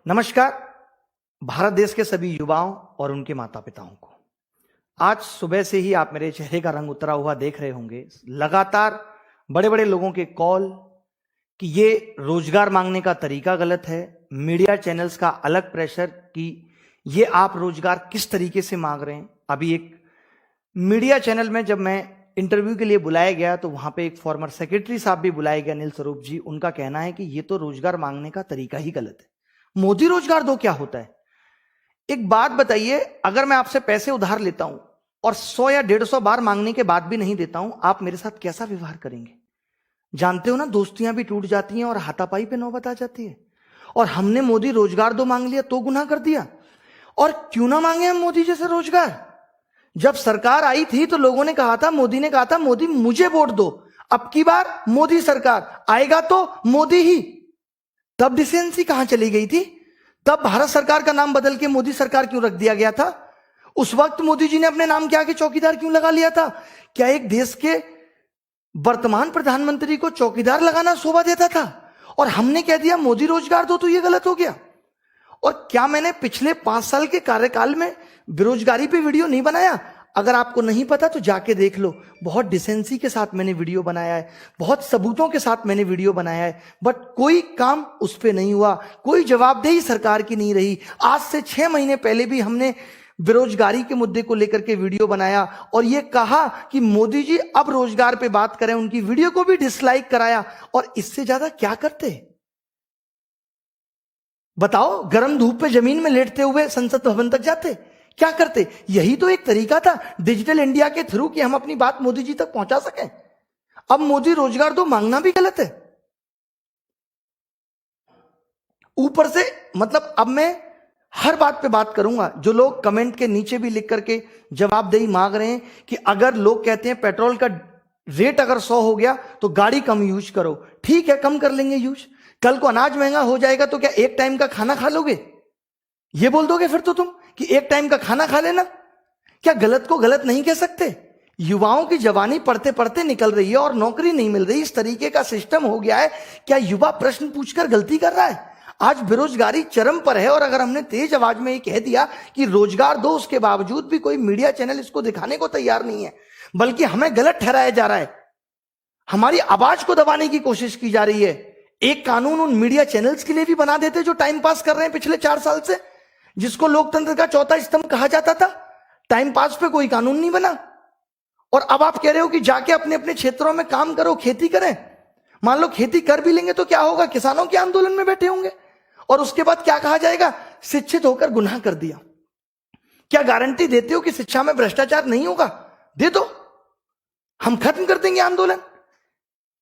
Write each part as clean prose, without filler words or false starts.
नमस्कार भारत देश के सभी युवाओं और उनके माता पिताओं को। आज सुबह से ही आप मेरे चेहरे का रंग उतरा हुआ देख रहे होंगे। लगातार बड़े बड़े लोगों के कॉल कि ये रोजगार मांगने का तरीका गलत है, मीडिया चैनल्स का अलग प्रेशर कि ये आप रोजगार किस तरीके से मांग रहे हैं। अभी एक मीडिया चैनल में जब मैं इंटरव्यू के लिए बुलाया गया तो वहां पे एक फॉर्मर सेक्रेटरी साहब भी बुलाए गए, अनिल स्वरूप जी। उनका कहना है कि ये तो रोजगार मांगने का तरीका ही गलत है। मोदी रोजगार दो क्या होता है? एक बात बताइए, अगर मैं आपसे पैसे उधार लेता हूं और 100 या 150 बार मांगने के बाद भी नहीं देता हूं, आप मेरे साथ कैसा व्यवहार करेंगे? जानते हो ना, दोस्तियां भी टूट जाती हैं और हाथापाई पे नौबत आ जाती है। और हमने मोदी रोजगार दो मांग लिया तो गुनाह कर दिया। और क्यों ना मांगे हम मोदी जैसे रोजगार? जब सरकार आई थी तो लोगों ने कहा था, मोदी ने कहा था, मोदी मुझे वोट दो, अब की बार मोदी सरकार आएगा तो मोदी ही। तब डिसेंसी कहां चली गई थी? तब भारत सरकार का नाम बदल के मोदी सरकार क्यों रख दिया गया था? उस वक्त मोदी जी ने अपने नाम के आगे चौकीदार क्यों लगा लिया था? क्या एक देश के वर्तमान प्रधानमंत्री को चौकीदार लगाना शोभा देता था? और हमने कह दिया मोदी रोजगार दो तो यह गलत हो गया। और क्या मैंने पिछले 5 साल के कार्यकाल में बेरोजगारी पे वीडियो नहीं बनाया? अगर आपको नहीं पता तो जाके देख लो। बहुत डिसेंसी के साथ मैंने वीडियो बनाया है, बहुत सबूतों के साथ मैंने वीडियो बनाया है, बट कोई काम उस पे नहीं हुआ, कोई जवाबदेही सरकार की नहीं रही। आज से 6 महीने पहले भी हमने बेरोजगारी के मुद्दे को लेकर के वीडियो बनाया और यह कहा कि मोदी जी अब रोजगार पे बात करें। उनकी वीडियो को भी डिसलाइक कराया। और इससे ज्यादा क्या करते? बताओ, गर्म धूप पे जमीन में लेटते हुए संसद भवन तक जाते? क्या करते? यही तो एक तरीका था डिजिटल इंडिया के थ्रू कि हम अपनी बात मोदी जी तक पहुंचा सकें। अब मोदी रोजगार दो मांगना भी गलत है। ऊपर से मतलब अब मैं हर बात पे बात करूंगा। जो लोग कमेंट के नीचे भी लिख करके जवाबदेही मांग रहे हैं कि अगर लोग कहते हैं पेट्रोल का रेट अगर 100 हो गया तो गाड़ी कम यूज करो, ठीक है, कम कर लेंगे यूज। कल को अनाज महंगा हो जाएगा तो क्या एक टाइम का खाना खा लोगे? ये बोल दोगे फिर तो तुम कि एक टाइम का खाना खा लेना? क्या गलत को गलत नहीं कह सकते? युवाओं की जवानी पढ़ते पढ़ते निकल रही है और नौकरी नहीं मिल रही। इस तरीके का सिस्टम हो गया है। क्या युवा प्रश्न पूछकर गलती कर रहा है? आज बेरोजगारी चरम पर है और अगर हमने तेज आवाज में ये कह दिया कि रोजगार दो, उसके बावजूद भी कोई मीडिया चैनल इसको दिखाने को तैयार नहीं है, बल्कि हमें गलत ठहराया जा रहा है, हमारी आवाज को दबाने की कोशिश की जा रही है। एक कानून उन मीडिया चैनल्स के लिए भी बना देते जो टाइम पास कर रहे हैं पिछले 4 साल से, जिसको लोकतंत्र का चौथा स्तंभ कहा जाता था। टाइम पास पे कोई कानून नहीं बना। और अब आप कह रहे हो कि जाके अपने अपने क्षेत्रों में काम करो, खेती करें। मान लो खेती कर भी लेंगे तो क्या होगा? किसानों के आंदोलन में बैठे होंगे और उसके बाद क्या कहा जाएगा? शिक्षित होकर गुनाह कर दिया। क्या गारंटी देते हो कि शिक्षा में भ्रष्टाचार नहीं होगा? दे दो, हम खत्म कर देंगे आंदोलन।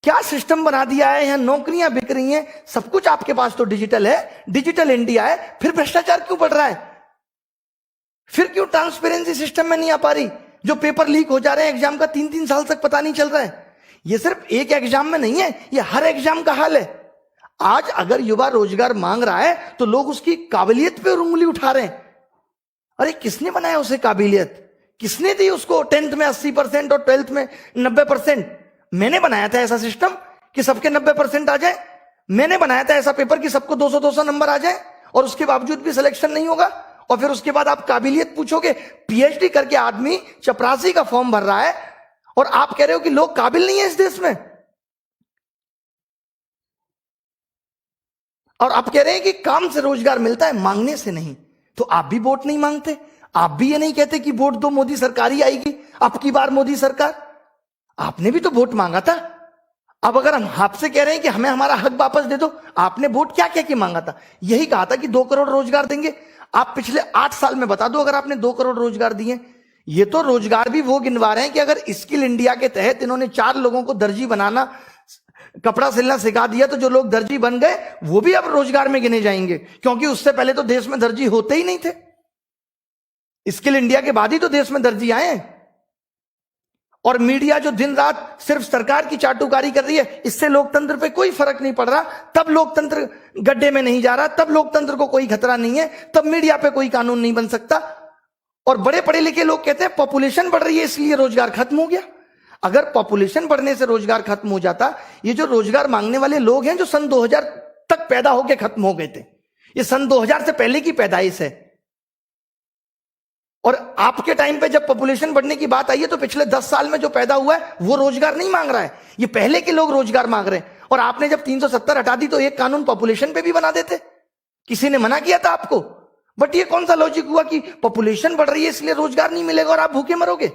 क्या सिस्टम बना दिया है? यहां नौकरियां बिक रही हैं, सब कुछ आपके पास तो डिजिटल है, डिजिटल इंडिया है, फिर भ्रष्टाचार क्यों बढ़ रहा है? फिर क्यों ट्रांसपेरेंसी सिस्टम में नहीं आ पा रही? जो पेपर लीक हो जा रहे हैं एग्जाम का 3-3 साल तक पता नहीं चल रहा है। ये सिर्फ एक एग्जाम में नहीं है, ये हर एग्जाम का हाल है। आज अगर युवा रोजगार मांग रहा है तो लोग उसकी काबिलियत पे उंगली उठा रहे हैं। अरे किसने बनाया उसे काबिलियत? किसने दी उसको 10th में 80% और 12th में 90%? मैंने बनाया था ऐसा सिस्टम कि सबके 90% आ जाए। मैंने बनाया था ऐसा पेपर कि सबको 200-200 नंबर आ जाए और उसके बावजूद भी सिलेक्शन नहीं होगा। और फिर उसके बाद आप काबिलियत पूछोगे? पीएचडी करके आदमी चपरासी का फॉर्म भर रहा है और आप कह रहे हो कि लोग काबिल नहीं है इस देश में। और आप कह रहे हैं कि काम से रोजगार मिलता है, मांगने से नहीं। तो आप भी वोट नहीं मांगते, आप भी ये नहीं कहते कि वोट दो मोदी सरकार ही आएगी, अब की बार मोदी सरकार। आपने भी तो वोट मांगा था। अब अगर हम आपसे कह रहे हैं कि हमें हमारा हक वापस दे दो, आपने वोट क्या क्या मांगा था? यही कहा था कि 2 करोड़ रोजगार देंगे। आप पिछले 8 साल में बता दो अगर आपने 2 करोड़ रोजगार दिए। ये तो रोजगार भी वो गिनवा रहे हैं कि अगर स्किल इंडिया के तहत इन्होंने 4 लोगों को दर्जी बनाना, कपड़ा सिलना सिखा दिया तो जो लोग दर्जी बन गए वो भी अब रोजगार में गिने जाएंगे, क्योंकि उससे पहले तो देश में दर्जी होते ही नहीं थे। स्किल इंडिया के बाद ही तो देश में दर्जी आए हैं। और मीडिया जो दिन रात सिर्फ सरकार की चाटुकारी कर रही है, इससे लोकतंत्र पे कोई फर्क नहीं पड़ रहा। तब लोकतंत्र गड्ढे में नहीं जा रहा, तब लोकतंत्र को कोई खतरा नहीं है, तब मीडिया पे कोई कानून नहीं बन सकता। और बड़े पढ़े लिखे लोग कहते हैं पॉपुलेशन बढ़ रही है इसलिए रोजगार खत्म हो गया। अगर पॉपुलेशन बढ़ने से रोजगार खत्म हो जाता, ये जो रोजगार मांगने वाले लोग हैं जो सन 2000 तक पैदा होकर खत्म हो गए थे, ये सन 2000 से पहले की पैदाइश है। और आपके टाइम पे जब पॉपुलेशन बढ़ने की बात आई है तो पिछले 10 साल में जो पैदा हुआ है वो रोजगार नहीं मांग रहा है, ये पहले के लोग रोजगार मांग रहे हैं। और आपने जब 370 हटा दी तो एक कानून पॉपुलेशन पे भी बना देते, किसी ने मना किया था आपको? बट ये कौन सा लॉजिक हुआ कि पॉपुलेशन बढ़ रही है इसलिए रोजगार नहीं मिलेगा और आप भूखे मरोगे?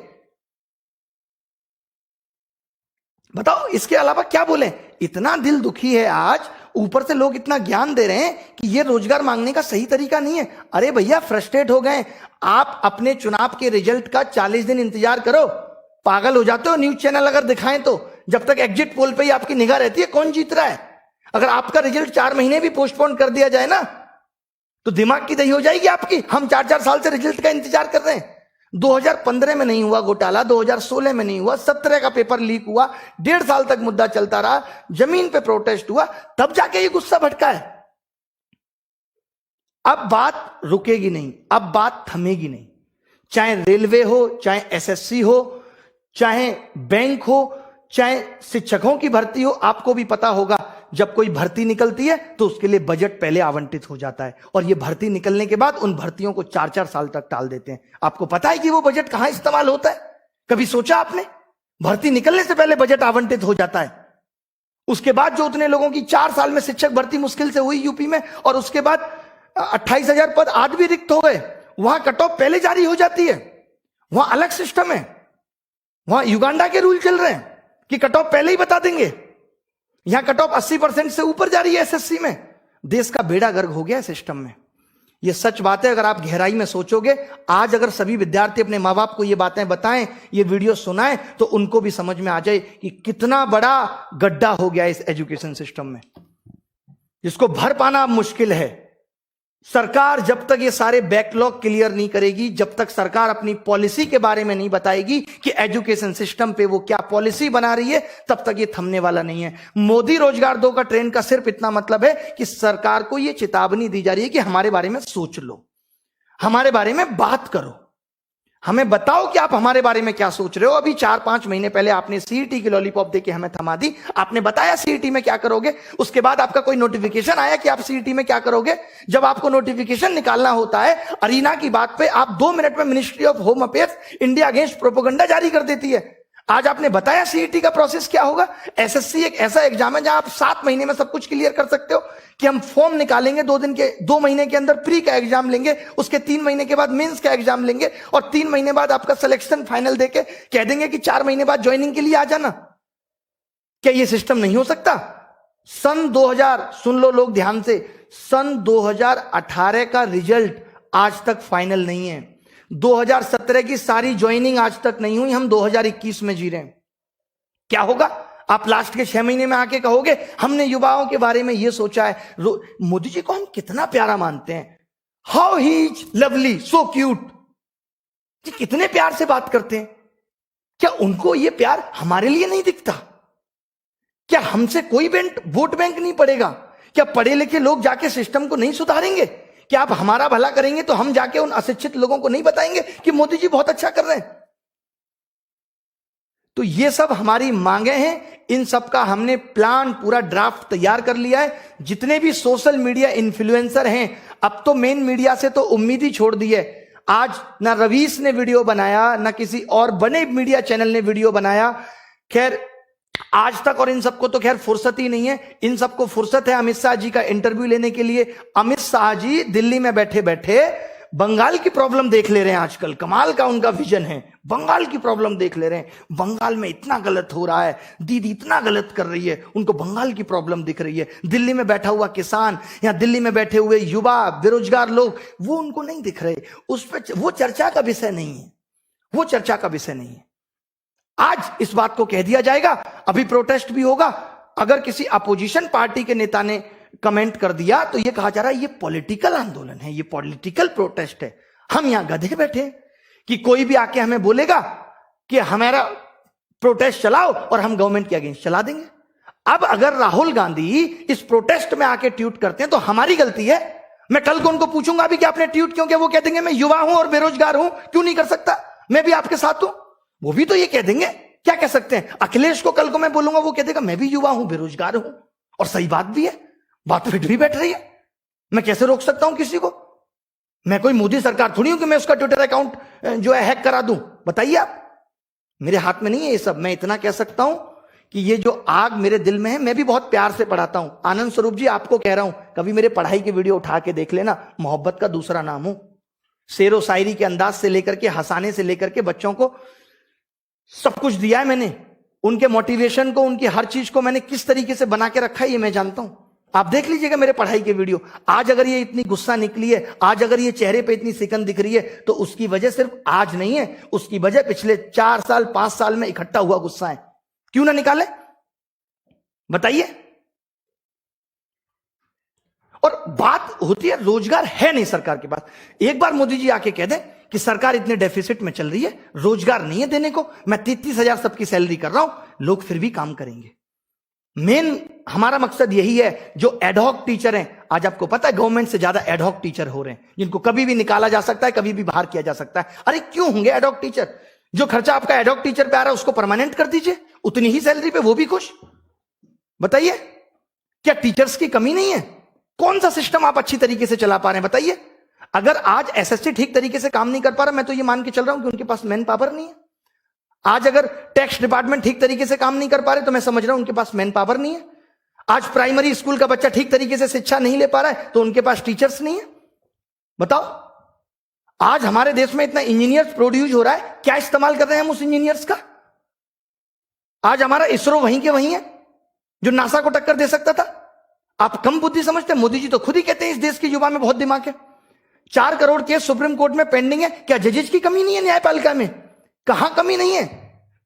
बताओ, इसके अलावा क्या बोले? इतना दिल दुखी है आज, ऊपर से लोग इतना ज्ञान दे रहे हैं कि ये रोजगार मांगने का सही तरीका नहीं है। अरे भैया, फ्रस्ट्रेट हो गए आप। अपने चुनाव के रिजल्ट का 40 दिन इंतजार करो। पागल हो जाते हो न्यूज चैनल अगर दिखाएं तो। जब तक एग्जिट पोल पे ही आपकी निगाह रहती है कौन जीत रहा है। अगर आपका रिजल्ट 4 महीने भी पोस्टपोन कर दिया जाए ना तो दिमाग की दही हो जाएगी आपकी। हम 4-4 साल से रिजल्ट का इंतजार कर रहे हैं। 2015 में नहीं हुआ घोटाला, 2016 में नहीं हुआ, 17 का पेपर लीक हुआ, 1.5 साल तक मुद्दा चलता रहा, जमीन पे प्रोटेस्ट हुआ, तब जाके ये गुस्सा भटका है। अब बात रुकेगी नहीं, अब बात थमेगी नहीं। चाहे रेलवे हो, चाहे एसएससी हो, चाहे बैंक हो, चाहे शिक्षकों की भर्ती हो। आपको भी पता होगा जब कोई भर्ती निकलती है तो उसके लिए बजट पहले आवंटित हो जाता है और ये भर्ती निकलने के बाद उन भर्तियों को 4-4 साल तक टाल देते हैं। आपको पता है कि वो बजट कहां इस्तेमाल होता है? कभी सोचा आपने? भर्ती निकलने से पहले बजट आवंटित हो जाता है। उसके बाद जो उतने लोगों की 4 साल में शिक्षक भर्ती मुश्किल से हुई यूपी में, और उसके बाद 28,000 पद आज भी रिक्त हो गए, वहां कट ऑफ पहले जारी हो जाती है। वहां अलग सिस्टम है, वहां युगांडा के रूल चल रहे हैं कि कट ऑफ पहले ही बता देंगे। यहां कट ऑफ 80% से ऊपर जा रही है एसएससी में। देश का बेड़ा गर्क हो गया है सिस्टम में। यह सच बात है। अगर आप गहराई में सोचोगे, आज अगर सभी विद्यार्थी अपने मां बाप को ये बातें बताएं, ये वीडियो सुनाएं, तो उनको भी समझ में आ जाए कि कितना बड़ा गड्ढा हो गया इस एजुकेशन सिस्टम में, जिसको भर पाना अब मुश्किल है। सरकार जब तक ये सारे बैकलॉग क्लियर नहीं करेगी, जब तक सरकार अपनी पॉलिसी के बारे में नहीं बताएगी कि एजुकेशन सिस्टम पे वो क्या पॉलिसी बना रही है, तब तक ये थमने वाला नहीं है। मोदी रोजगार दो का ट्रेंड का सिर्फ इतना मतलब है कि सरकार को ये चेतावनी दी जा रही है कि हमारे बारे में सोच लो, हमारे बारे में बात करो, हमें बताओ कि आप हमारे बारे में क्या सोच रहे हो। अभी 4-5 महीने पहले आपने सीईटी की लॉलीपॉप देके हमें थमा दी। आपने बताया सीईटी में क्या करोगे, उसके बाद आपका कोई नोटिफिकेशन आया कि आप सीईटी में क्या करोगे? जब आपको नोटिफिकेशन निकालना होता है अरीना की बात पे, आप 2 मिनट में ministry of home affairs India against propaganda जारी कर देती है। आज आपने बताया सीईटी का प्रोसेस क्या होगा। एसएससी एक ऐसा एग्जाम है जहां आप 7 महीने में सब कुछ क्लियर कर सकते हो कि हम फॉर्म निकालेंगे 2 महीने के अंदर प्री का एग्जाम लेंगे, उसके 3 महीने के बाद मेंस का एग्जाम लेंगे और 3 महीने बाद आपका सिलेक्शन फाइनल देके कह देंगे कि 4 महीने बाद ज्वाइनिंग के लिए आ जाना। क्या यह सिस्टम नहीं हो सकता? सन 2000, सुन लो लोग ध्यान से, सन 2018 का रिजल्ट आज तक फाइनल नहीं है। 2017 की सारी ज्वाइनिंग आज तक नहीं हुई। हम 2021 में जी रहे हैं। क्या होगा? आप लास्ट के 6 महीने में आके कहोगे हमने युवाओं के बारे में यह सोचा है। मोदी जी को हम कितना प्यारा मानते हैं, how he is lovely, so cute, कितने प्यार से बात करते हैं। क्या उनको यह प्यार हमारे लिए नहीं दिखता? क्या हमसे कोई वोट बैंक नहीं पड़ेगा? क्या पढ़े लिखे लोग जाके सिस्टम को नहीं सुधारेंगे? क्या आप हमारा भला करेंगे तो हम जाके उन अशिक्षित लोगों को नहीं बताएंगे कि मोदी जी बहुत अच्छा कर रहे हैं? तो ये सब हमारी मांगे हैं। इन सब का हमने प्लान, पूरा ड्राफ्ट तैयार कर लिया है। जितने भी सोशल मीडिया इन्फ्लुएंसर हैं, अब तो मेन मीडिया से तो उम्मीद ही छोड़ दी है। आज ना रवीश ने वीडियो बनाया, ना किसी और बड़े मीडिया चैनल ने वीडियो बनाया। खैर आज तक, और इन सबको तो खैर फुर्सत ही नहीं है। इन सबको फुर्सत है अमित शाह जी का इंटरव्यू लेने के लिए। अमित शाह जी दिल्ली में बैठे बैठे बंगाल की प्रॉब्लम देख ले रहे हैं। आजकल कमाल का उनका विजन है, बंगाल की प्रॉब्लम देख ले रहे हैं। बंगाल में इतना गलत हो रहा है, दीदी इतना गलत कर रही है, उनको बंगाल की प्रॉब्लम दिख रही है। दिल्ली में बैठा हुआ किसान या दिल्ली में बैठे हुए युवा, बेरोजगार लोग, वो उनको नहीं दिख रहे। उस पर वो चर्चा का विषय नहीं है, वो चर्चा का विषय नहीं है। आज इस बात को कह दिया जाएगा। अभी प्रोटेस्ट भी होगा। अगर किसी अपोजिशन पार्टी के नेता ने कमेंट कर दिया तो यह कहा जा रहा है ये पॉलिटिकल आंदोलन है, ये पॉलिटिकल प्रोटेस्ट है। हम यहां गधे बैठे कि कोई भी आके हमें बोलेगा कि हमारा प्रोटेस्ट चलाओ और हम गवर्नमेंट के अगेंस्ट चला देंगे। अब अगर राहुल गांधी इस प्रोटेस्ट में आके ट्वीट करते हैं तो हमारी गलती है। मैं कल को उनको पूछूंगा भी कि आपने ट्वीट क्यों किया, वो कह देंगे मैं युवा हूं और बेरोजगार हूं, क्यों नहीं कर सकता, मैं भी आपके साथ हूं। वो भी तो ये कह देंगे। क्या कह सकते हैं? अखिलेश को कल को मैं बोलूंगा, वो कह देगा मैं भी युवा हूं, बेरोजगार हूं, और सही बात भी है। बात फिट भी बैठ रही है। मैं कैसे रोक सकता हूं किसी को? मैं कोई मोदी सरकार थोड़ी हूं कि मैं उसका ट्विटर अकाउंट जो है हैक करा दूं। बताइए आप, मेरे हाथ में नहीं है ये सब। मैं इतना कह सकता हूं कि ये जो आग मेरे दिल में है, मैं भी बहुत प्यार से पढ़ाता हूं। आनंद स्वरूप जी, आपको कह रहा हूं, कभी मेरे पढ़ाई की वीडियो उठा के देख लेना। मोहब्बत का दूसरा नाम हूं। शेरो शायरी के अंदाज से लेकर के, हंसाने से लेकर के, बच्चों को सब कुछ दिया है मैंने। उनके मोटिवेशन को, उनकी हर चीज को मैंने किस तरीके से बना के रखा है ये मैं जानता हूं। आप देख लीजिएगा मेरे पढ़ाई के वीडियो। आज अगर ये इतनी गुस्सा निकली है, आज अगर ये चेहरे पे इतनी सिकन दिख रही है, तो उसकी वजह सिर्फ आज नहीं है, उसकी वजह पिछले 4 साल 5 साल में इकट्ठा हुआ गुस्सा है। क्यों ना निकाले? बताइए। और बात होती है, रोजगार है नहीं सरकार के पास। एक बार मोदी जी आके कह दें कि सरकार इतने डेफिसिट में चल रही है, रोजगार नहीं है देने को, मैं 33,000 सबकी सैलरी कर रहा हूं, लोग फिर भी काम करेंगे। मेन हमारा मकसद यही है। जो एडहॉक टीचर हैं, आज आपको पता है गवर्नमेंट से ज्यादा एडहॉक टीचर हो रहे हैं, जिनको कभी भी निकाला जा सकता है, कभी भी बाहर किया जा सकता है। अरे क्यों होंगे एडहॉक टीचर? जो खर्चा आपका एडहॉक टीचर पे आ रहा है उसको परमानेंट कर दीजिए, उतनी ही सैलरी पे वो भी खुश। बताइए, क्या टीचर्स की कमी नहीं है? कौन सा सिस्टम आप अच्छी तरीके से चला पा रहे हैं? बताइए। अगर आज एसएससी ठीक तरीके से काम नहीं कर पा रहा, मैं तो ये मान के चल रहा हूं कि उनके पास मैन पावर नहीं है। आज अगर टैक्स डिपार्टमेंट ठीक तरीके से काम नहीं कर पा रहे, तो मैं समझ रहा हूं उनके पास मैन पावर नहीं है। आज प्राइमरी स्कूल का बच्चा ठीक तरीके से शिक्षा नहीं ले पा रहा है, तो उनके पास टीचर्स नहीं है। बताओ, आज हमारे देश में इतना इंजीनियर्स प्रोड्यूस हो रहा है, क्या इस्तेमाल कर रहे हैं हम उस इंजीनियर्स का? आज हमारा इसरो वहीं के वहीं है जो नासा को टक्कर दे सकता था। आप कम बुद्धि समझते हैं? मोदी जी तो खुद ही कहते हैं इस देश के युवा में बहुत दिमाग है। 4 करोड़ केस सुप्रीम कोर्ट में पेंडिंग है। क्या जजेस की कमी नहीं है न्यायपालिका में? कहां कमी नहीं है?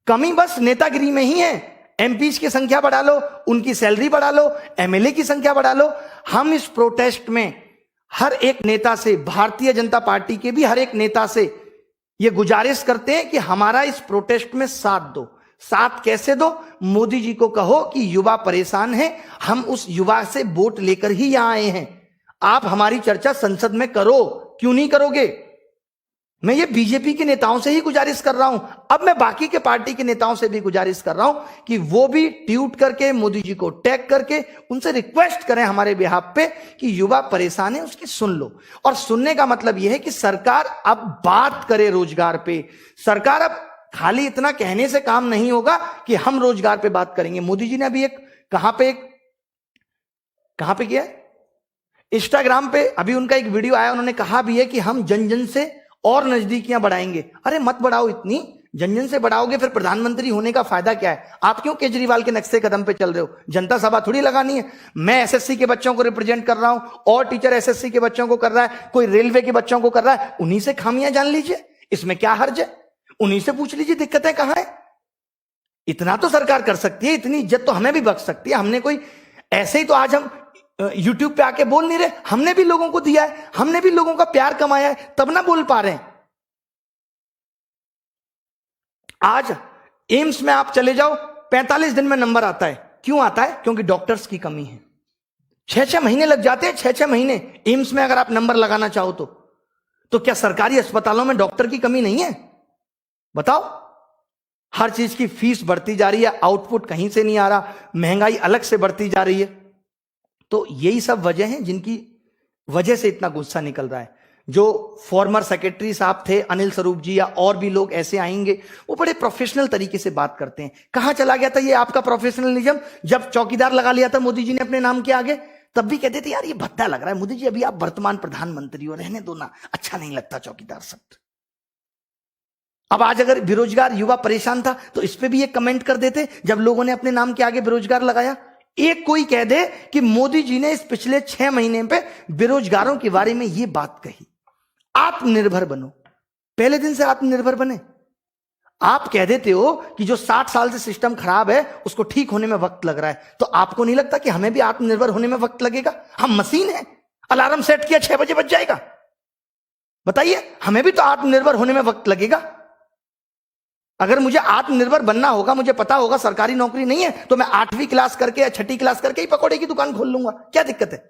कमी बस नेतागिरी में ही है। एमपीज की संख्या बढ़ा लो, उनकी सैलरी बढ़ा लो, एमएलए की संख्या बढ़ा लो। हम इस प्रोटेस्ट में हर एक नेता से, भारतीय जनता पार्टी के भी हर एक नेता से यह गुजारिश करते हैं कि हमारा इस प्रोटेस्ट में साथ दो। साथ कैसे दो? मोदी जी को कहो कि युवा परेशान है, हम उस युवा से वोट लेकर ही यहां आए हैं। आप हमारी चर्चा संसद में करो, क्यों नहीं करोगे? मैं ये बीजेपी के नेताओं से ही गुजारिश कर रहा हूं। अब मैं बाकी के पार्टी के नेताओं से भी गुजारिश कर रहा हूं कि वो भी ट्वीट करके, मोदी जी को टैग करके उनसे रिक्वेस्ट करें हमारे बिहाफ पे कि युवा परेशान है, उसकी सुन लो। और सुनने का मतलब यह है कि सरकार अब बात करे रोजगार पे। सरकार अब खाली इतना कहने से काम नहीं होगा कि हम रोजगार पे बात करेंगे। मोदी जी ने अभी कहां पे किया? इंस्टाग्राम पे अभी उनका एक वीडियो आया, उन्होंने कहा भी है कि हम जन जन से और नजदीकियां बढ़ाएंगे। अरे मत बढ़ाओ, इतनी जन जन से बढ़ाओगे फिर प्रधानमंत्री होने का फायदा क्या है? आप क्यों केजरीवाल के नक्शे कदम पे चल रहे हो? जनता सभा थोड़ी लगानी है। मैं एसएससी के बच्चों को रिप्रेजेंट कर रहा हूं, और टीचर एसएससी के बच्चों को कर रहा है, कोई रेलवे के बच्चों को कर रहा है। उन्हीं से खामियां जान लीजिए, इसमें क्या हर्ज है? उन्हीं से पूछ लीजिए दिक्कतें कहां है। इतना तो सरकार कर सकती है, इतनी इज्जत तो हमें भी बख्श सकती है। हमने कोई ऐसे ही तो आज हम यूट्यूब पे आके बोल नहीं रहे, हमने भी लोगों को दिया है, हमने भी लोगों का प्यार कमाया है, तब ना बोल पा रहे हैं। आज एम्स में आप चले जाओ, 45 दिन में नंबर आता है। क्यों आता है? क्योंकि डॉक्टर्स की कमी है। 6-6 महीने लग जाते हैं, 6-6 महीने एम्स में अगर आप नंबर लगाना चाहो तो क्या सरकारी अस्पतालों में डॉक्टर की कमी नहीं है? बताओ। हर चीज की फीस बढ़ती जा रही है, आउटपुट कहीं से नहीं आ रहा, महंगाई अलग से बढ़ती जा रही है। तो यही सब वजह हैं जिनकी वजह से इतना गुस्सा निकल रहा है। जो फॉर्मर सेक्रेटरी साहब थे, अनिल स्वरूप जी या और भी लोग ऐसे आएंगे, वो बड़े प्रोफेशनल तरीके से बात करते हैं। कहां चला गया था ये आपका प्रोफेशनलिज्म? जब चौकीदार लगा लिया था मोदी जी ने अपने नाम के आगे, तब भी कहते थे यार ये भद्दा लग रहा है। मोदी जी अभी आप वर्तमान प्रधानमंत्री हो, रहने दो ना, अच्छा नहीं लगता चौकीदार शब्द। अब आज अगर बेरोजगार युवा परेशान था तो इस पे भी एक कमेंट कर देते जब लोगों ने अपने नाम के आगे बेरोजगार लगाया। एक कोई कह दे कि मोदी जी ने इस पिछले 6 महीने पे बेरोजगारों के बारे में ये बात कही, आत्मनिर्भर बनो। पहले दिन से आत्मनिर्भर बने। आप कह देते हो कि जो 60 साल से सिस्टम खराब है उसको ठीक होने में वक्त लग रहा है, तो आपको नहीं लगता कि हमें भी आत्मनिर्भर होने में वक्त लगेगा? हम मशीन है, अलार्म सेट किया 6 बजे बज जाएगा। बताइए, हमें भी तो आत्मनिर्भर होने में वक्त लगेगा। अगर मुझे आत्मनिर्भर बनना होगा, मुझे पता होगा सरकारी नौकरी नहीं है, तो मैं 8वीं क्लास करके या 6ठी क्लास करके ही पकौड़े की दुकान खोल लूंगा। क्या दिक्कत है?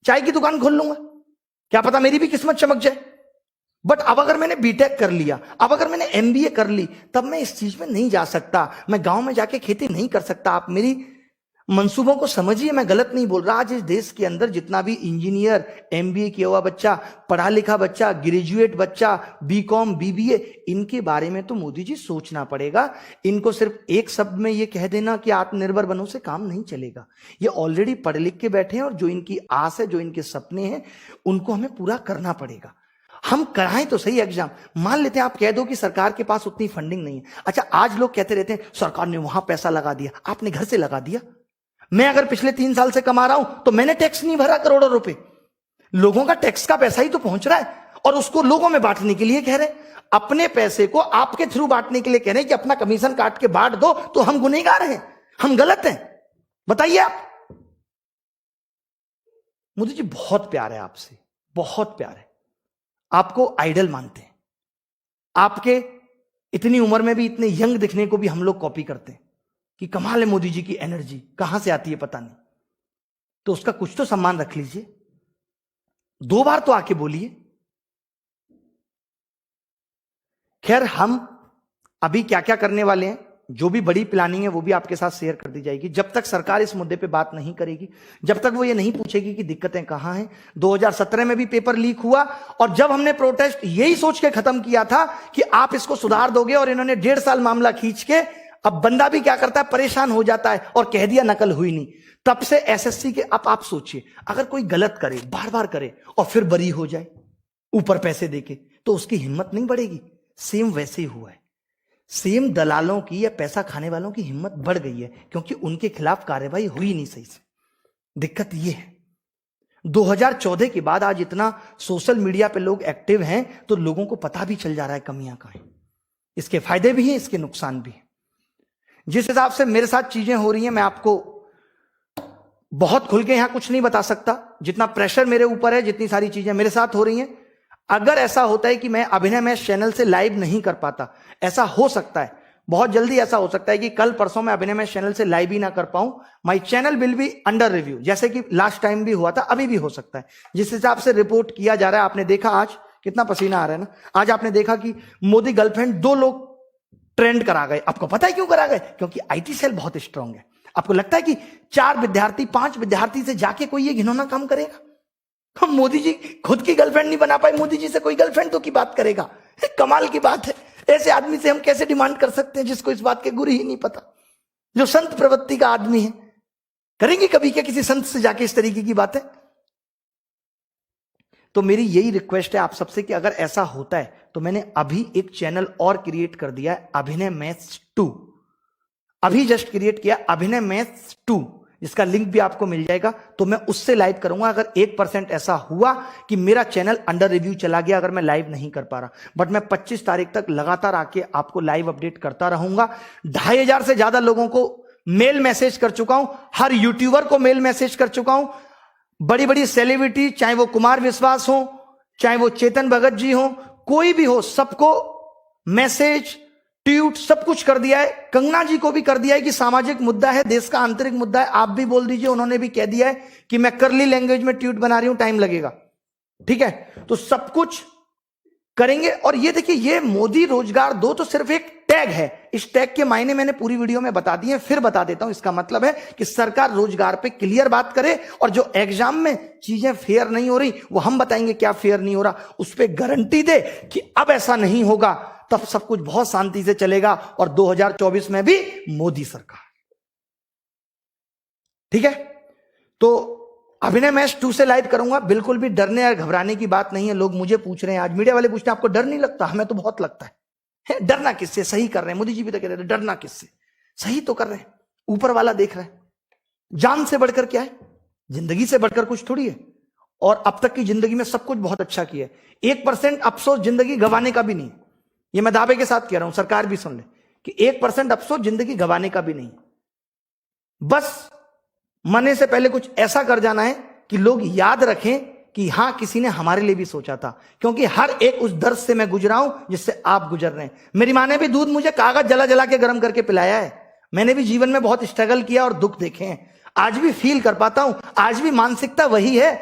चाय की दुकान खोल लूंगा, क्या पता मेरी भी किस्मत चमक जाए। बट अब अगर मैंने बीटेक कर लिया, अब अगर मैंने एमबीए कर ली, तब मैं इस चीज में नहीं जा सकता। मैं गांव में जाके खेती नहीं कर सकता। आप मेरी मंसूबों को समझिए, मैं गलत नहीं बोल रहा। आज इस देश के अंदर जितना भी इंजीनियर, एमबीए किया हुआ बच्चा, पढ़ा लिखा बच्चा, ग्रेजुएट बच्चा, बीकॉम, बीबीए, इनके बारे में तो मोदी जी सोचना पड़ेगा। इनको सिर्फ एक शब्द में ये कह देना कि आत्मनिर्भर बनो से काम नहीं चलेगा। ये ऑलरेडी पढ़ लिख के बैठे हैं और जो इनकी आस है, जो इनके सपने हैं, उनको हमें पूरा करना पड़ेगा। हम कराएं तो सही एग्जाम। मान लेते हैं आप कह दो कि सरकार के पास उतनी फंडिंग नहीं है। अच्छा, आज लोग कहते रहते हैं सरकार ने वहां पैसा लगा दिया। आपने घर से लगा दिया? मैं अगर पिछले 3 साल से कमा रहा हूं तो मैंने टैक्स नहीं भरा करोड़ों रुपए। लोगों का टैक्स का पैसा ही तो पहुंच रहा है और उसको लोगों में बांटने के लिए कह रहे हैं। अपने पैसे को आपके थ्रू बांटने के लिए कह रहे हैं कि अपना कमीशन काट के बांट दो, तो हम गुनहगार हैं, हम गलत हैं? बताइए आप। मोदी जी बहुत प्यार है आपसे, बहुत प्यार है। आपको आइडल मानते हैं। आपके इतनी उम्र में भी इतने यंग दिखने को भी हम लोग कॉपी करते हैं कि कमाल है मोदी जी की एनर्जी, कहां से आती है पता नहीं। तो उसका कुछ तो सम्मान रख लीजिए। 2 बार तो आके बोलिए। खैर, हम अभी क्या क्या करने वाले हैं, जो भी बड़ी प्लानिंग है वो भी आपके साथ शेयर कर दी जाएगी। जब तक सरकार इस मुद्दे पे बात नहीं करेगी, जब तक वो ये नहीं पूछेगी कि दिक्कतें कहां हैं। 2017 में भी पेपर लीक हुआ और जब हमने प्रोटेस्ट यही सोच के खत्म किया था कि आप इसको सुधार दोगे, और इन्होंने 1.5 साल मामला खींच के, अब बंदा भी क्या करता है, परेशान हो जाता है और कह दिया नकल हुई नहीं। तब से एसएससी के, अब आप सोचिए, अगर कोई गलत करे, बार बार करे और फिर बरी हो जाए ऊपर पैसे देके, तो उसकी हिम्मत नहीं बढ़ेगी। सेम वैसे ही हुआ है। सेम दलालों की या पैसा खाने वालों की हिम्मत बढ़ गई है क्योंकि उनके खिलाफ कार्रवाई हुई नहीं सही से। दिक्कत यह है 2014 के बाद आज इतना सोशल मीडिया पे लोग एक्टिव हैं तो लोगों को पता भी चल जा रहा है कमियां कहां हैं। इसके फायदे भी हैं, इसके नुकसान भी हैं। जिस हिसाब से मेरे साथ चीजें हो रही हैं, मैं आपको बहुत खुल के यहां कुछ नहीं बता सकता। जितना प्रेशर मेरे ऊपर है, जितनी सारी चीजें मेरे साथ हो रही हैं, अगर ऐसा होता है कि मैं अभिनय मैच चैनल से लाइव नहीं कर पाता, ऐसा हो सकता है, बहुत जल्दी ऐसा हो सकता है कि कल परसों मैं अभिनय मैच चैनल से लाइव ही ना कर पाऊं। My channel will be under review, जैसे कि लास्ट टाइम भी हुआ था, अभी भी हो सकता है। जिस हिसाब से रिपोर्ट किया जा रहा है, आपने देखा आज कितना पसीना आ रहा है ना। आज आपने देखा कि मोदी गर्लफ्रेंड 2 लोग ट्रेंड करा गए। आपको पता है क्यों करा गए? क्योंकि आईटी सेल बहुत स्ट्रांग है। आपको लगता है कि 4 विद्यार्थी 5 विद्यार्थी से जाके कोई ये घिनौना काम करेगा? हम मोदी जी खुद की गर्लफ्रेंड नहीं बना पाए, मोदी जी से कोई गर्लफ्रेंड तो की बात करेगा? कमाल की बात है। ऐसे आदमी से हम कैसे डिमांड कर सकते हैं जिसको इस बात के गुर ही नहीं पता, जो संत प्रवृत्ति का आदमी है? करेंगे कभी क्या किसी संत से जाके इस तरीके की बातें? तो मेरी यही रिक्वेस्ट है आप सबसे कि अगर ऐसा होता है तो मैंने अभी एक चैनल और क्रिएट कर दिया है, अभिनय मैथ्स 2। अभी जस्ट क्रिएट किया अभिनय मैथ्स 2, जिसका लिंक भी आपको मिल जाएगा। तो मैं उससे लाइव करूंगा। अगर 1% ऐसा हुआ कि मेरा चैनल अंडर रिव्यू चला गया, अगर मैं लाइव नहीं कर पा रहा, बट मैं 25 तारीख तक लगातार आके आपको लाइव अपडेट करता रहूंगा। 2500 से ज्यादा लोगों को मेल मैसेज कर चुका हूं, हर यूट्यूबर को मेल मैसेज कर चुका हूं, बड़ी बड़ी सेलिब्रिटी, चाहे वो कुमार विश्वास हो, चाहे वो चेतन भगत जी हो, कोई भी हो, सबको मैसेज, ट्वीट सब कुछ कर दिया है। कंगना जी को भी कर दिया है कि सामाजिक मुद्दा है, देश का आंतरिक मुद्दा है, आप भी बोल दीजिए। उन्होंने भी कह दिया है कि मैं करली लैंग्वेज में ट्वीट बना रही हूं, टाइम लगेगा। ठीक है, तो सब कुछ करेंगे। और ये देखिए, ये मोदी रोजगार दो तो सिर्फ एक टैग है। इस टैग के मायने मैंने पूरी वीडियो में बता दिए, फिर बता देता हूं। इसका मतलब है कि सरकार रोजगार पे क्लियर बात करे, और जो एग्जाम में चीजें फेयर नहीं हो रही वो हम बताएंगे क्या फेयर नहीं हो रहा, उस पर गारंटी दे कि अब ऐसा नहीं होगा, तब सब कुछ बहुत शांति से चलेगा। और 2024 में भी मोदी सरकार। ठीक है, तो अभिनय मैच 2 से लाइव करूंगा। बिल्कुल भी डरने या घबराने की बात नहीं है। लोग मुझे पूछ रहे हैं, आज मीडिया वाले पूछते हैं आपको डर नहीं लगता? हमें तो बहुत लगता है। डरना किससे? सही कर रहे हैं। मोदी जी भी तो कह रहे थे डरना किससे, सही तो कर रहे हैं। ऊपर वाला देख रहा है। जान से बढ़कर क्या है? जिंदगी से बढ़कर कुछ थोड़ी है। और अब तक की जिंदगी में सब कुछ बहुत अच्छा किया है। 1% अफसोस जिंदगी गंवाने का भी नहीं। ये मैं दावे के साथ कह रहा हूं, सरकार भी सुन ले कि 1% अफसोस जिंदगी गंवाने का भी नहीं। बस मरने से पहले कुछ ऐसा कर जाना है कि लोग याद रखें कि हां, किसी ने हमारे लिए भी सोचा था। क्योंकि हर एक उस दर्द से मैं गुजरा हूं जिससे आप गुजर रहे हैं। मेरी मां ने भी दूध मुझे कागज जला जला के गर्म करके पिलाया है। मैंने भी जीवन में बहुत स्ट्रगल किया और दुख देखे हैं। आज भी फील कर पाता हूं। आज भी मानसिकता वही है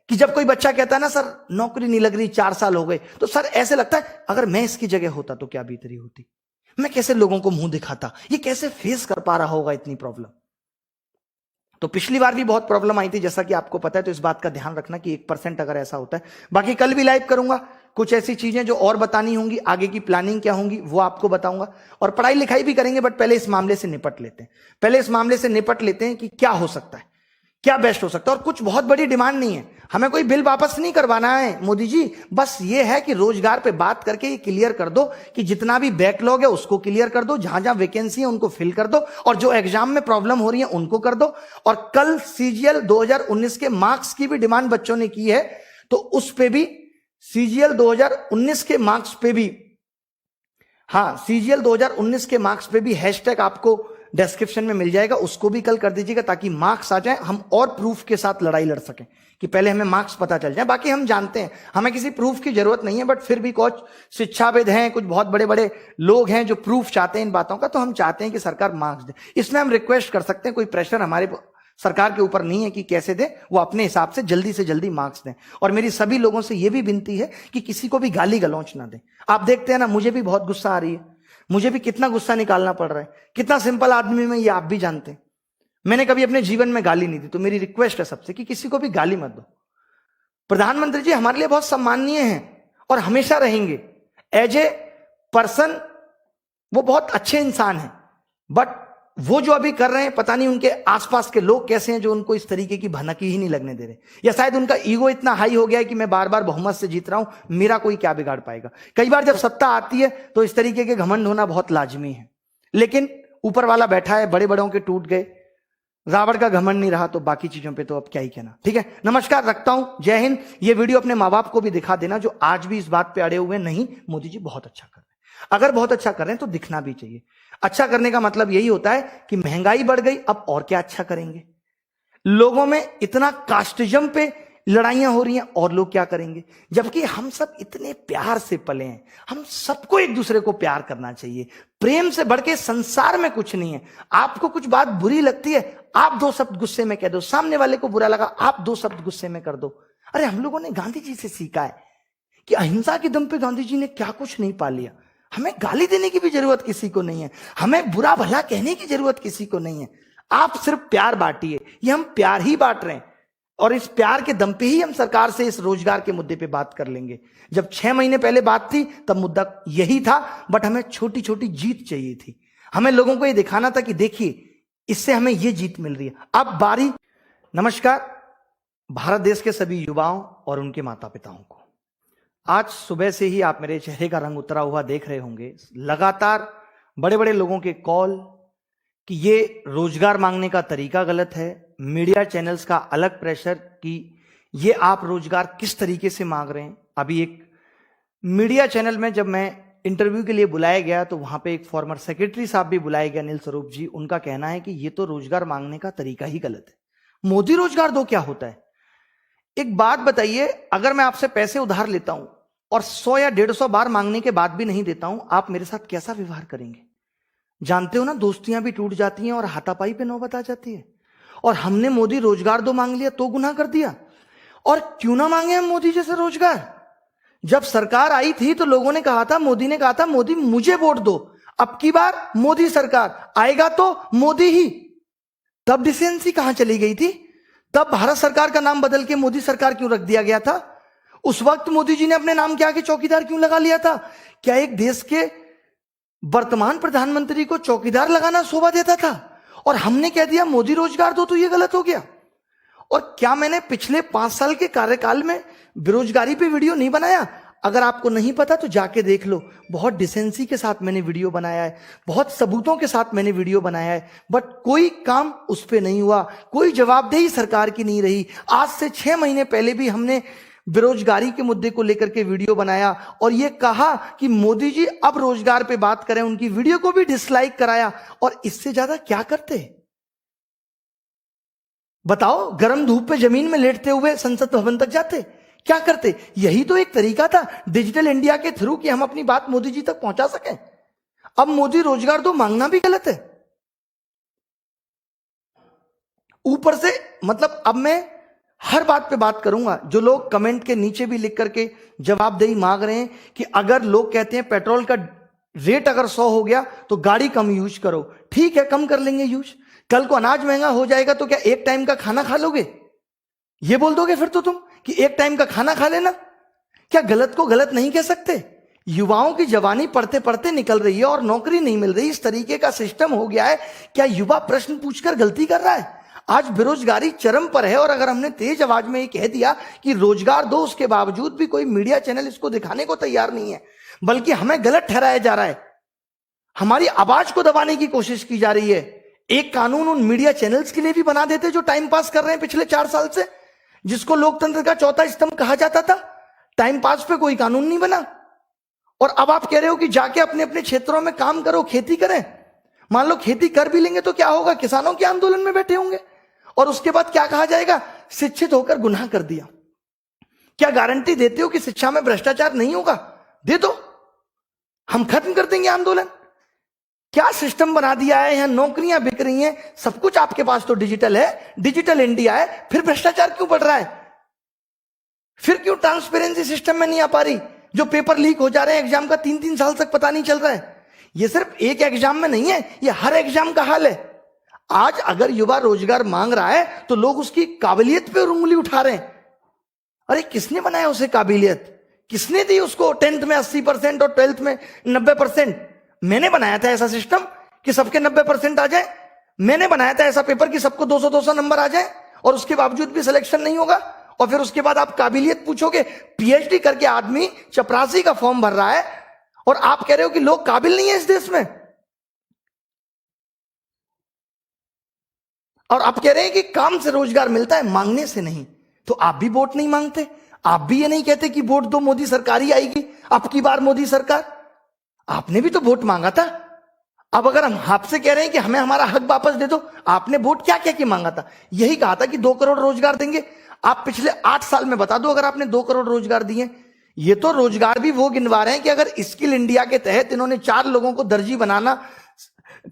कि जब कोई बच्चा कहता है ना, सर नौकरी नहीं लग रही, 4 साल हो गए, तो सर ऐसे लगता है अगर मैं इसकी जगह होता तो क्या बीतरी होती, मैं कैसे लोगों को मुंह दिखाता, ये कैसे फेस कर पा रहा होगा इतनी प्रॉब्लम। तो पिछली बार भी बहुत प्रॉब्लम आई थी, जैसा कि आपको पता है, तो इस बात का ध्यान रखना कि 1% अगर ऐसा होता है। बाकी कल भी लाइव करूंगा, कुछ ऐसी चीजें जो और बतानी होंगी, आगे की प्लानिंग क्या होंगी वो आपको बताऊंगा, और पढ़ाई लिखाई भी करेंगे। बट पहले इस मामले से निपट लेते हैं, पहले इस मामले से निपट लेते हैं कि क्या हो सकता है, क्या बेस्ट हो सकता है। और कुछ बहुत बड़ी डिमांड नहीं है, हमें कोई बिल वापस नहीं करवाना है मोदी जी, बस ये है कि रोजगार पे बात करके ये क्लियर कर दो कि जितना भी बैकलॉग है उसको क्लियर कर दो, जहां जहां वैकेंसी है उनको फिल कर दो, और जो एग्जाम में प्रॉब्लम हो रही है उनको कर दो। और कल सीजीएल 2019 के मार्क्स की भी डिमांड बच्चों ने की है, तो उस पे भी सीजीएल 2019 के मार्क्स पे भी, हाँ सीजीएल 2019 के मार्क्स पे भी हैशटैग आपको डिस्क्रिप्शन में मिल जाएगा, उसको भी कल कर दीजिएगा, ताकि मार्क्स आ जाए, हम और प्रूफ के साथ लड़ाई लड़ सकें, कि पहले हमें मार्क्स पता चल जाए। बाकी हम जानते हैं हमें किसी प्रूफ की जरूरत नहीं है, बट फिर भी कुछ शिक्षाविद हैं, कुछ बहुत बड़े बड़े लोग हैं जो प्रूफ चाहते हैं इन बातों का, तो हम चाहते हैं कि सरकार मार्क्स दे। इसमें हम रिक्वेस्ट कर सकते हैं, कोई प्रेशर हमारे सरकार के ऊपर नहीं है कि कैसे दे, वो अपने हिसाब से जल्दी मार्क्स दें। और मेरी सभी लोगों से यह भी विनती है कि किसी को भी गाली गलौच ना दें। आप देखते हैं ना, मुझे भी बहुत गुस्सा आ रही है, मुझे भी कितना गुस्सा निकालना पड़ रहा है, कितना सिंपल आदमी में, ये आप भी जानते हैं। मैंने कभी अपने जीवन में गाली नहीं दी, तो मेरी रिक्वेस्ट है सबसे कि किसी को भी गाली मत दो। प्रधानमंत्री जी हमारे लिए बहुत सम्माननीय हैं और हमेशा रहेंगे, एज ए पर्सन वो बहुत अच्छे इंसान हैं, बट वो जो अभी कर रहे हैं, पता नहीं उनके आसपास के लोग कैसे हैं जो उनको इस तरीके की भनकी ही नहीं लगने दे रहे, या शायद उनका ईगो इतना हाई हो गया है कि मैं बार बार बहुमत से जीत रहा हूं, मेरा कोई क्या बिगाड़ पाएगा। कई बार जब सत्ता आती है तो इस तरीके के घमंड होना बहुत लाजमी है, लेकिन ऊपर वाला बैठा है, बड़े बड़ों के टूट गए, रावण का घमंड नहीं रहा, तो बाकी चीजों पे तो अब क्या ही कहना। ठीक है, नमस्कार, रखता हूं, जय हिंद। ये वीडियो अपने माँ बाप को भी दिखा देना जो आज भी इस बात पे अड़े हुए नहीं, मोदी जी बहुत अच्छा कर रहे हैं। अगर बहुत अच्छा कर रहे हैं तो दिखना भी चाहिए। अच्छा करने का मतलब यही होता है कि महंगाई बढ़ गई, अब और क्या अच्छा करेंगे। लोगों में इतना कास्टिज्म पे लड़ाइयां हो रही हैं, और लोग क्या करेंगे, जबकि हम सब इतने प्यार से पले हैं। हम सबको एक दूसरे को प्यार करना चाहिए, प्रेम से बढ़ के संसार में कुछ नहीं है। आपको कुछ बात बुरी लगती है, आप 2 शब्द गुस्से में कह दो, सामने वाले को बुरा लगा, आप 2 शब्द गुस्से में कर दो। अरे हम लोगों ने गांधी जी से सीखा है कि अहिंसा के दम पे गांधी जी ने क्या कुछ नहीं पा लिया। हमें गाली देने की भी जरूरत किसी को नहीं है, हमें बुरा भला कहने की जरूरत किसी को नहीं है। आप सिर्फ प्यार बांटिए, ये हम प्यार ही बांट रहे हैं, और इस प्यार के दम पे ही हम सरकार से इस रोजगार के मुद्दे पे बात कर लेंगे। जब 6 महीने पहले बात थी तब मुद्दा यही था, बट हमें छोटी छोटी जीत चाहिए थी। हमें लोगों को ये दिखाना था कि देखिए इससे हमें ये जीत मिल रही है। अब बारी, नमस्कार भारत देश के सभी युवाओं और उनके माता पिताओं को। आज सुबह से ही आप मेरे चेहरे का रंग उतरा हुआ देख रहे होंगे, लगातार बड़े बड़े लोगों के कॉल कि ये रोजगार मांगने का तरीका गलत है, मीडिया चैनल्स का अलग प्रेशर कि ये आप रोजगार किस तरीके से मांग रहे हैं। अभी एक मीडिया चैनल में जब मैं इंटरव्यू के लिए बुलाया गया तो वहां पे एक फॉर्मर सेक्रेटरी साहब भी बुलाए गए, अनिल स्वरूप जी, उनका कहना है कि ये तो रोजगार मांगने का तरीका ही गलत है। मोदी रोजगार दो क्या होता है? एक बात बताइए, अगर मैं आपसे पैसे उधार लेता हूं और 100 या 150 बार मांगने के बाद भी नहीं देता हूं, आप मेरे साथ कैसा व्यवहार करेंगे? जानते हो ना, दोस्तियां भी टूट जाती हैं और हाथापाई पे नौबत आ जाती है। और हमने मोदी रोजगार दो मांग लिया तो गुनाह कर दिया। और क्यों ना मांगे हम मोदी जैसे रोजगार? जब सरकार आई थी तो लोगों ने कहा था, मोदी ने कहा था, मोदी मुझे वोट दो, अब की बार मोदी सरकार आएगा तो मोदी ही। तब डिसेंसी कहां चली गई थी? तब भारत सरकार का नाम बदल के मोदी सरकार क्यों रख दिया गया था? उस वक्त मोदी जी ने अपने नाम के आगे चौकीदार क्यों लगा लिया था? क्या एक देश के वर्तमान प्रधानमंत्री को चौकीदार लगाना शोभा देता था? और हमने कह दिया मोदी रोजगार दो तो यह गलत हो गया। और क्या मैंने पिछले 5 साल के कार्यकाल में बेरोजगारी पे वीडियो नहीं बनाया? अगर आपको नहीं पता तो जाके देख लो, बहुत डिसेंसी के साथ मैंने वीडियो बनाया है, बहुत सबूतों के साथ मैंने वीडियो बनाया है, बट कोई काम उस पर नहीं हुआ, कोई जवाबदेही सरकार की नहीं रही। आज से 6 महीने पहले भी हमने बेरोजगारी के मुद्दे को लेकर के वीडियो बनाया और यह कहा कि मोदी जी अब रोजगार पे बात करें, उनकी वीडियो को भी डिसलाइक कराया। और इससे ज्यादा क्या करते? बताओ, गर्म धूप पे जमीन में लेटते हुए संसद भवन तक जाते? क्या करते? यही तो एक तरीका था डिजिटल इंडिया के थ्रू कि हम अपनी बात मोदी जी तक पहुंचा सकें। अब मोदी रोजगार दो मांगना भी गलत है। ऊपर से मतलब अब मैं हर बात पे बात करूंगा। जो लोग कमेंट के नीचे भी लिख करके जवाबदेही मांग रहे हैं कि अगर लोग कहते हैं पेट्रोल का रेट अगर 100 हो गया तो गाड़ी कम यूज करो, ठीक है कम कर लेंगे यूज। कल को अनाज महंगा हो जाएगा तो क्या एक टाइम का खाना खा लोगे? ये बोल दोगे फिर तो तुम कि एक टाइम का खाना खा लेना? क्या गलत को गलत नहीं कह सकते? युवाओं की जवानी पढ़ते पढ़ते निकल रही है और नौकरी नहीं मिल रही, इस तरीके का सिस्टम हो गया है। क्या युवा प्रश्न पूछकर गलती कर रहा है? आज बेरोजगारी चरम पर है और अगर हमने तेज आवाज में ये कह दिया कि रोजगार दो, उसके बावजूद भी कोई मीडिया चैनल इसको दिखाने को तैयार नहीं है, बल्कि हमें गलत ठहराया जा रहा है, हमारी आवाज को दबाने की कोशिश की जा रही है। एक कानून उन मीडिया चैनल्स के लिए भी बना देते जो टाइम पास कर रहे हैं पिछले 4 साल से, जिसको लोकतंत्र का चौथा स्तंभ कहा जाता था। टाइम पास पे कोई कानून नहीं बना और अब आप कह रहे हो कि जाके अपने अपने क्षेत्रों में काम करो, खेती करें। मान लो खेती कर भी लेंगे तो क्या होगा? किसानों के आंदोलन में बैठे होंगे और उसके बाद क्या कहा जाएगा? शिक्षित होकर गुनाह कर दिया। क्या गारंटी देते हो कि शिक्षा में भ्रष्टाचार नहीं होगा? दे दो, हम खत्म कर देंगे आंदोलन। क्या सिस्टम बना दिया है, यहां नौकरियां बिक रही हैं, सब कुछ आपके पास तो डिजिटल है, डिजिटल इंडिया है, फिर भ्रष्टाचार क्यों बढ़ रहा है? फिर क्यों ट्रांसपेरेंसी सिस्टम में नहीं आ पा रही? जो पेपर लीक हो जा रहे हैं एग्जाम का 3-3 साल तक पता नहीं चल रहा है। ये सिर्फ एक एग्जाम में नहीं है, ये हर एग्जाम का हाल है। आज अगर युवा रोजगार मांग रहा है तो लोग उसकी काबिलियत पे उंगली उठा रहे हैं। अरे किसने बनाया उसे काबिलियत? किसने दी उसको 10th में 80% और 12th में 90%? मैंने बनाया था ऐसा सिस्टम कि सबके 90% आ जाए। मैंने बनाया था ऐसा पेपर कि सबको 200-200 नंबर आ जाए और उसके बावजूद भी सिलेक्शन नहीं होगा। और फिर उसके बाद आप काबिलियत पूछोगे? पीएचडी करके आदमी चपरासी का फॉर्म भर रहा है और आप कह रहे हो कि लोग काबिल नहीं है इस देश में। और आप कह रहे हैं कि काम से रोजगार मिलता है, मांगने से नहीं। तो आप भी वोट नहीं मांगते, आप भी ये नहीं कहते कि वोट दो, मोदी सरकार ही आएगी, अब की बार मोदी सरकार। आपने भी तो वोट मांगा था। अब अगर हम आपसे कह रहे हैं कि हमें हमारा हक वापस दे दो, आपने वोट क्या क्या के मांगा था? यही कहा था कि 2 करोड़ रोजगार देंगे। आप पिछले 8 साल में बता दो अगर आपने 2 करोड़ रोजगार दिए। ये तो रोजगार भी वो गिनवा रहे हैं कि अगर स्किल इंडिया के तहत इन्होंने 4 लोगों को दर्जी बनाना,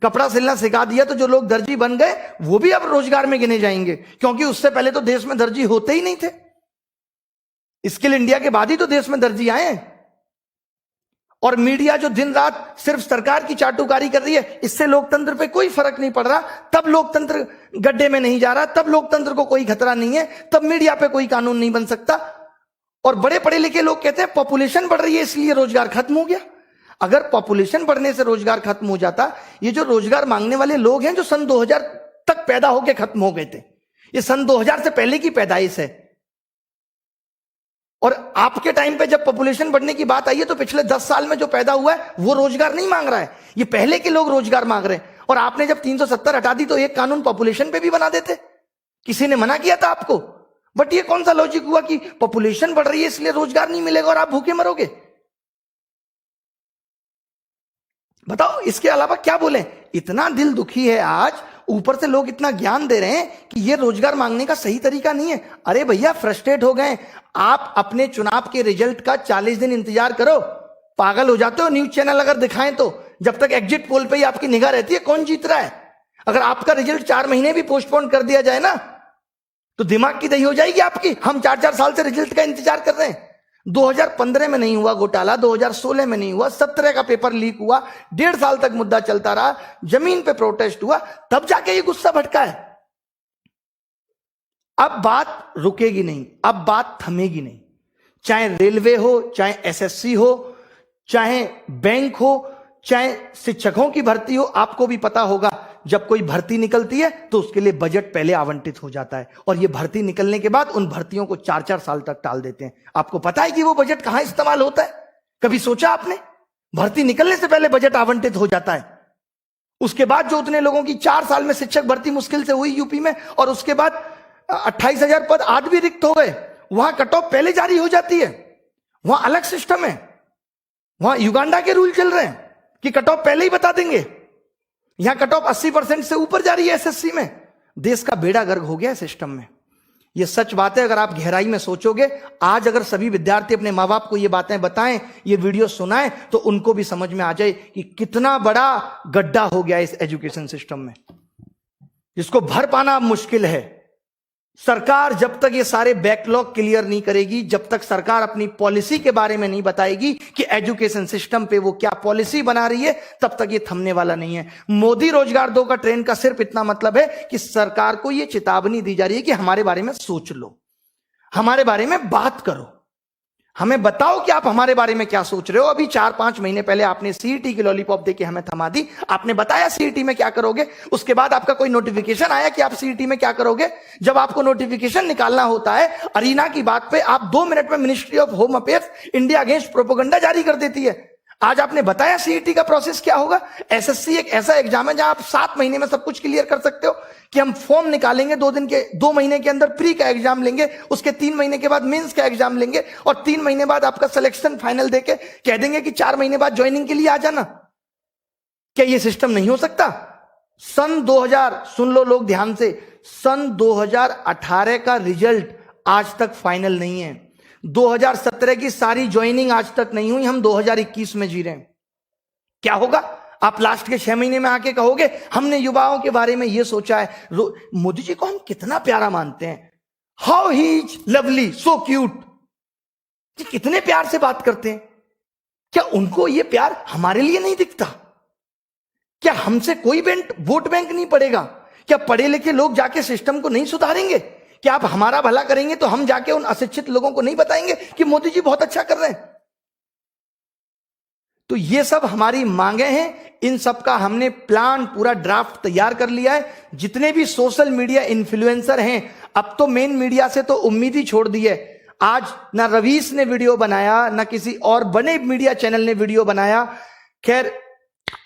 कपड़ा सिलना सिखा दिया तो जो लोग दर्जी बन गए वो भी अब रोजगार में गिने जाएंगे, क्योंकि उससे पहले तो देश में दर्जी होते ही नहीं थे। स्किल इंडिया के बाद ही तो देश में दर्जी आए हैं। और मीडिया जो दिन रात सिर्फ सरकार की चाटुकारी कर रही है, इससे लोकतंत्र पे कोई फर्क नहीं पड़ रहा। तब लोकतंत्र गड्ढे में नहीं जा रहा, तब लोकतंत्र को कोई खतरा नहीं है, तब मीडिया पे कोई कानून नहीं बन सकता। और बड़े पढ़े लिखे लोग कहते हैं पॉपुलेशन बढ़ रही है इसलिए रोजगार खत्म हो गया। अगर पॉपुलेशन बढ़ने से रोजगार खत्म हो जाता, ये जो रोजगार मांगने वाले लोग हैं जो सन 2000 तक पैदा होकर खत्म हो गए थे, ये सन 2000 से पहले की पैदाइश है। और आपके टाइम पे जब पॉपुलेशन बढ़ने की बात आई है तो पिछले 10 साल में जो पैदा हुआ है वो रोजगार नहीं मांग रहा है, ये पहले के लोग रोजगार मांग रहे हैं। और आपने जब 370 हटा दी तो एक कानून पॉपुलेशन पे भी बना देते, किसी ने मना किया था आपको? बट ये कौन सा लॉजिक हुआ कि पॉपुलेशन बढ़ रही है इसलिए रोजगार नहीं मिलेगा और आप भूखे मरोगे? बताओ, इसके अलावा क्या बोले? इतना दिल दुखी है आज, ऊपर से लोग इतना ज्ञान दे रहे हैं कि ये रोजगार मांगने का सही तरीका नहीं है। अरे भैया फ्रस्ट्रेट हो गए आप, अपने चुनाव के रिजल्ट का 40 दिन इंतजार करो। पागल हो जाते हो न्यूज चैनल अगर दिखाएं तो। जब तक एग्जिट पोल पे ही आपकी निगाह रहती है कौन जीत रहा है। अगर आपका रिजल्ट 4 महीने भी पोस्टपोन कर दिया जाए ना तो दिमाग की दही हो जाएगी आपकी। हम 4-4 साल से रिजल्ट का इंतजार कर रहे हैं। 2015 में नहीं हुआ घोटाला, 2016 में नहीं हुआ, 17 का पेपर लीक हुआ, 1.5 साल तक मुद्दा चलता रहा, जमीन पे प्रोटेस्ट हुआ, तब जाके ये गुस्सा भटका है। अब बात रुकेगी नहीं, अब बात थमेगी नहीं। चाहे रेलवे हो, चाहे एसएससी हो, चाहे बैंक हो, चाहे शिक्षकों की भर्ती हो। आपको भी पता होगा जब कोई भर्ती निकलती है तो उसके लिए बजट पहले आवंटित हो जाता है और ये भर्ती निकलने के बाद उन भर्तियों को 4-4 साल तक टाल देते हैं। आपको पता है कि वो बजट कहां इस्तेमाल होता है? कभी सोचा आपने? भर्ती निकलने से पहले बजट आवंटित हो जाता है। उसके बाद जो उतने लोगों की 4 साल में शिक्षक भर्ती मुश्किल से हुई यूपी में, और उसके बाद 28,000 पद आज भी रिक्त हो गए, वहां कट ऑफ पहले जारी हो जाती है। वहां अलग सिस्टम है, वहां युगांडा के रूल चल रहे हैं कि कट ऑफ पहले ही बता देंगे। यहां कट ऑफ 80% से ऊपर जा रही है एसएससी में। देश का बेड़ा गर्क हो गया है सिस्टम में। यह सच बात है। अगर आप गहराई में सोचोगे, आज अगर सभी विद्यार्थी अपने मां बाप को ये बातें बताएं, ये वीडियो सुनाएं, तो उनको भी समझ में आ जाए कि कितना बड़ा गड्ढा हो गया इस एजुकेशन सिस्टम में, जिसको भर पाना अब मुश्किल है। सरकार जब तक ये सारे बैकलॉग क्लियर नहीं करेगी, जब तक सरकार अपनी पॉलिसी के बारे में नहीं बताएगी कि एजुकेशन सिस्टम पे वो क्या पॉलिसी बना रही है, तब तक ये थमने वाला नहीं है। मोदी रोजगार 2 का ट्रेंड का सिर्फ इतना मतलब है कि सरकार को ये चेतावनी दी जा रही है कि हमारे बारे में सोच लो, हमारे बारे में बात करो, हमें बताओ कि आप हमारे बारे में क्या सोच रहे हो। अभी 4-5 महीने पहले आपने सीईटी की लॉलीपॉप देके हमें थमा दी, आपने बताया सीईटी में क्या करोगे, उसके बाद आपका कोई नोटिफिकेशन आया कि आप सीईटी में क्या करोगे? जब आपको नोटिफिकेशन निकालना होता है अरीना की बात पे, आप 2 मिनट में ministry of home affairs India against propaganda जारी कर देती है। आज आपने बताया सीईटी का प्रोसेस क्या होगा। एसएससी एक ऐसा एग्जाम है जहां आप 7 महीने में सब कुछ क्लियर कर सकते हो कि हम फॉर्म निकालेंगे 2 महीने के अंदर प्री का एग्जाम लेंगे, उसके 3 महीने के बाद मेंस का एग्जाम लेंगे और 3 महीने बाद आपका सिलेक्शन फाइनल देके कह देंगे कि 4 महीने बाद ज्वाइनिंग के लिए आ जाना। क्या यह सिस्टम नहीं हो सकता? सन 2000, सुन लो लोग ध्यान से, सन 2018 का रिजल्ट आज तक फाइनल नहीं है। 2017 की सारी ज्वाइनिंग आज तक नहीं हुई, हम 2021 में जी रहे हैं। क्या होगा? आप लास्ट के 6 महीने में आके कहोगे हमने युवाओं के बारे में ये सोचा है। मोदी जी को हम कितना प्यारा मानते हैं, how he is lovely, so cute, कितने प्यार से बात करते हैं। क्या उनको ये प्यार हमारे लिए नहीं दिखता? क्या हमसे कोई वोट बैंक नहीं पड़ेगा? क्या पढ़े लिखे लोग जाके सिस्टम को नहीं सुधारेंगे? क्या आप हमारा भला करेंगे तो हम जाके उन अशिक्षित लोगों को नहीं बताएंगे कि मोदी जी बहुत अच्छा कर रहे हैं? तो ये सब हमारी मांगे हैं, इन सब का हमने प्लान पूरा ड्राफ्ट तैयार कर लिया है। जितने भी सोशल मीडिया इन्फ्लुएंसर हैं, अब तो मेन मीडिया से तो उम्मीद ही छोड़ दी है। आज ना रवीश ने वीडियो बनाया, ना किसी और बड़े मीडिया चैनल ने वीडियो बनाया। खैर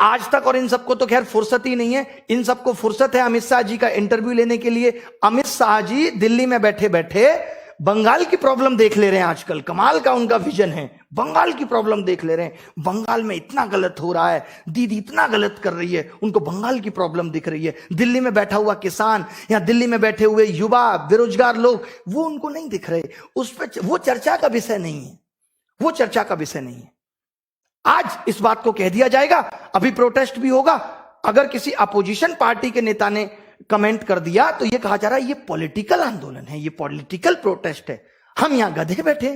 आज तक, और इन सबको तो खैर फुर्सत ही नहीं है। इन सबको फुर्सत है अमित शाह जी का इंटरव्यू लेने के लिए। अमित शाह जी दिल्ली में बैठे बैठे बंगाल की प्रॉब्लम देख ले रहे हैं। आजकल कमाल का उनका विजन है, बंगाल की प्रॉब्लम देख ले रहे हैं। बंगाल में इतना गलत हो रहा है, दीदी इतना गलत कर रही है, उनको बंगाल की प्रॉब्लम दिख रही है। दिल्ली में बैठा हुआ किसान या दिल्ली में बैठे हुए युवा बेरोजगार लोग, वो उनको नहीं दिख रहे। उस पर वो चर्चा का विषय नहीं है, वो चर्चा का विषय नहीं है। आज इस बात को कह दिया जाएगा, अभी प्रोटेस्ट भी होगा। अगर किसी अपोजिशन पार्टी के नेता ने कमेंट कर दिया तो यह कहा जा रहा है ये पॉलिटिकल आंदोलन है, ये पॉलिटिकल प्रोटेस्ट है। हम यहां गधे बैठे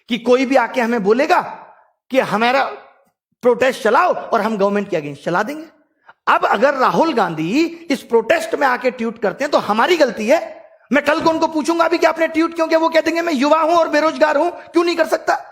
कि कोई भी आके हमें बोलेगा कि हमारा प्रोटेस्ट चलाओ और हम गवर्नमेंट के अगेंस्ट चला देंगे। अब अगर राहुल गांधी इस प्रोटेस्ट में आके ट्वीट करते हैं तो हमारी गलती है। मैं कल को उनको पूछूंगा भी कि आपने ट्वीट क्यों किया, वो कह देंगे मैं युवा हूं और बेरोजगार हूं, क्यों नहीं कर सकता।